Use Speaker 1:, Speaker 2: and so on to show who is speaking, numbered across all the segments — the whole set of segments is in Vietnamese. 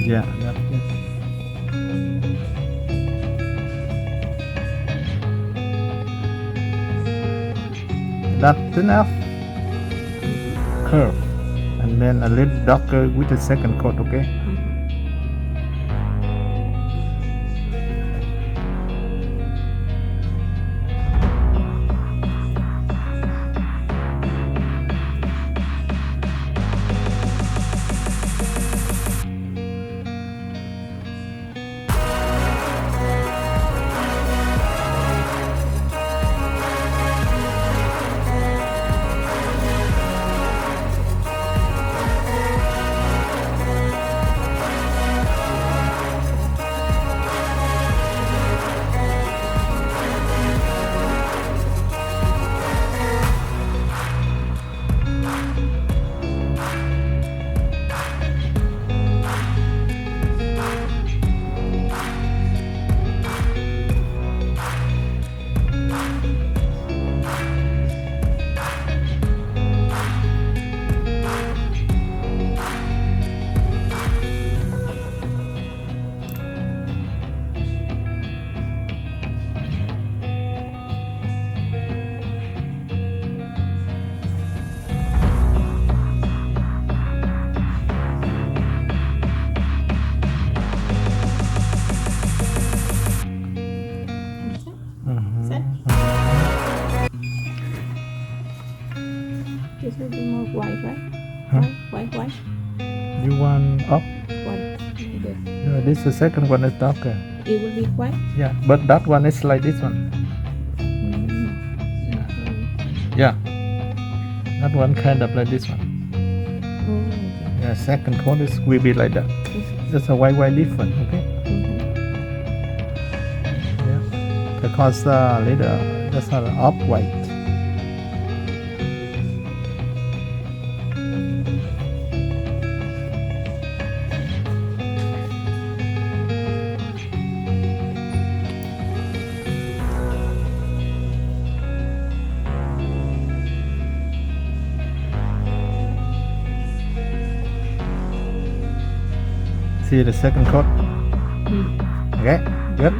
Speaker 1: Yeah, yes. That's enough curve, and then a little darker with the second coat. Okay.
Speaker 2: This will be more white, right?
Speaker 1: Huh?
Speaker 2: White.
Speaker 1: You want up?
Speaker 2: White. Like this.
Speaker 1: Yeah, this the second one is darker.
Speaker 2: It will be white.
Speaker 1: Yeah, but that one is like this one. Yeah, that one kind of like this one.
Speaker 2: Okay.
Speaker 1: Yeah, second coat is will be like that. Just a white different. Okay. Yeah, because later just an off white. See the second coat. Okay, good.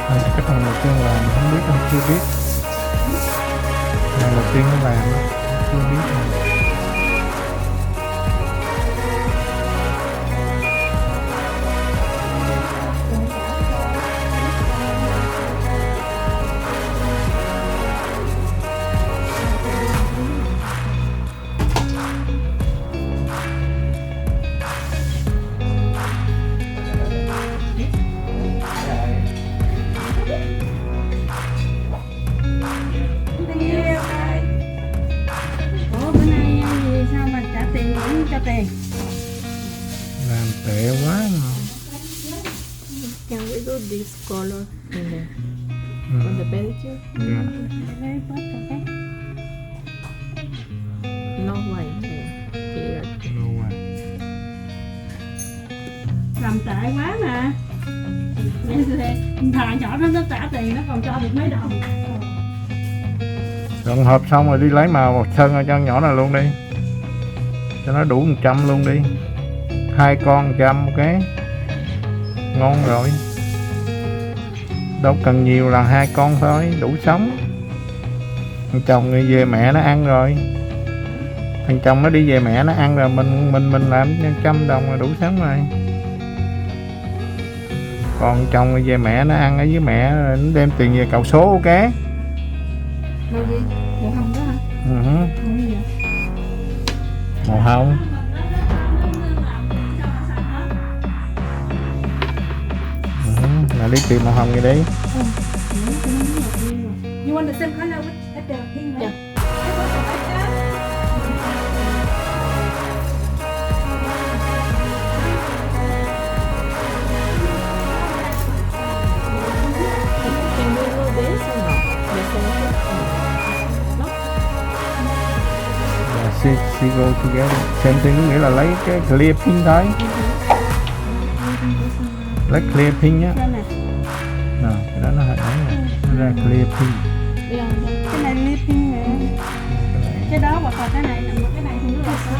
Speaker 1: Chắc lần đầu tiên làm không biết, không chưa biết. Lần đầu tiên nó làm chưa biết.
Speaker 3: Ủa bữa nay gì sao mà trả tiền vẫn cho tiền?
Speaker 1: Làm tệ quá mà.
Speaker 2: Can we do this color in the
Speaker 1: Ừ.
Speaker 2: on the pedicure?
Speaker 1: Yeah.
Speaker 3: Very good, okay.
Speaker 2: No white here.
Speaker 1: No way.
Speaker 3: Làm tệ quá mà. Thằng nhỏ nó trả tiền nó còn cho được mấy đồng.
Speaker 1: Dọn hộp xong rồi đi lấy màu sơn cho nhỏ này luôn đi, cho nó đủ 100 luôn đi. 2 con 100 cái ngon rồi, đâu cần nhiều, là 2 con thôi đủ sống. Thằng chồng đi về mẹ nó ăn rồi, thằng chồng nó đi về mẹ nó ăn rồi, mình làm 100 đồng là đủ sống rồi. Còn chồng đi về mẹ nó ăn ở với mẹ rồi nó đem tiền về cạo số ok.
Speaker 2: Màu gì? Màu hồng đó hả?
Speaker 1: Màu
Speaker 2: Màu gì vậy?
Speaker 1: hồng. Là đi tìm màu hồng gì đi.
Speaker 3: You want the same color with the pink?
Speaker 2: Yeah. Can we do this or no? The same no?
Speaker 1: She go together. Same thing, có nghĩa là lấy cái clear pink thôi. Lấy clear pink á. Cái đó nó hồi nãy rồi. Nó ra clear pink.
Speaker 2: Yeah, yeah.
Speaker 3: Cái này lip pink nè. Cái đó hoặc là cái này, mà cái này thì nó là sao?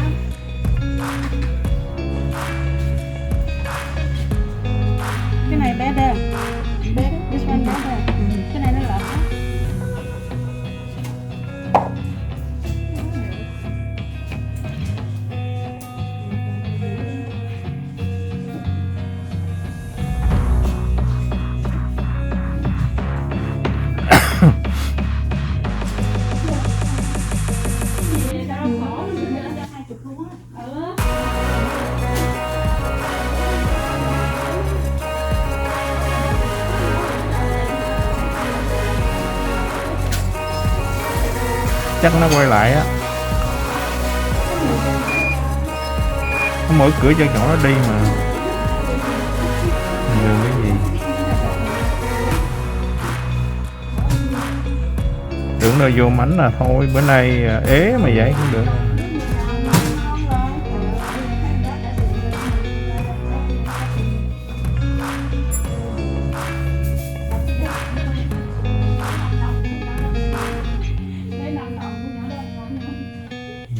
Speaker 3: Cái này better.
Speaker 2: Better?
Speaker 3: This one better. Cái này nó lợn á.
Speaker 1: Chắc nó quay lại á. Nó mở cửa cho nhỏ nó đi mà. Nhường cái gì. Tưởng đâu vô mảnh là thôi, bữa nay ế mà vậy cũng được.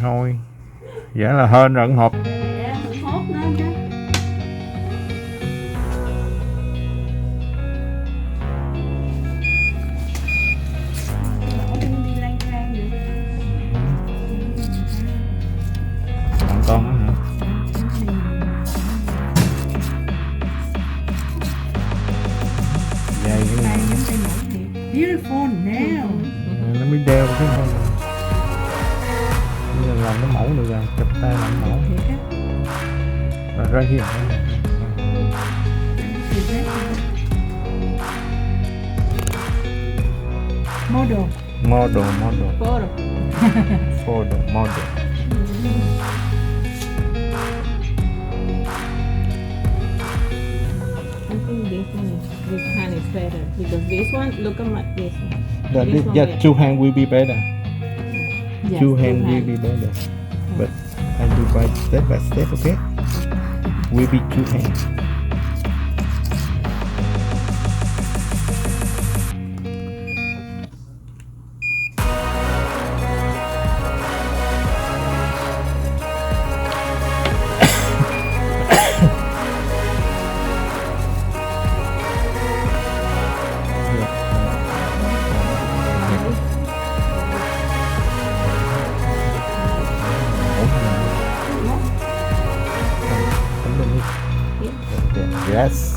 Speaker 1: Thôi, vậy là hên rồi hộp.
Speaker 3: Hốt nó chứ. Đi lang thang vậy.
Speaker 1: Còn con đó hả? Dây cái
Speaker 3: Này
Speaker 1: này
Speaker 3: giống tay mẫu thiệt. Beautiful now.
Speaker 1: nó mới đeo chứ không. Bây giờ làm cái mẫu được rồi, chụp tay làm mẫu.
Speaker 3: Thiệt á.
Speaker 1: Rồi ra hiện.
Speaker 3: Thiệt á. Model.
Speaker 1: Model.
Speaker 2: Photo.
Speaker 1: Model.
Speaker 2: I think this hand is better because this one look at this one.
Speaker 1: That
Speaker 2: This
Speaker 1: is,
Speaker 2: one
Speaker 1: yeah,
Speaker 2: better.
Speaker 1: two hand will be better.
Speaker 2: Yes,
Speaker 1: Two hand will be better. But I do by step, okay? Will be two hands. Yes.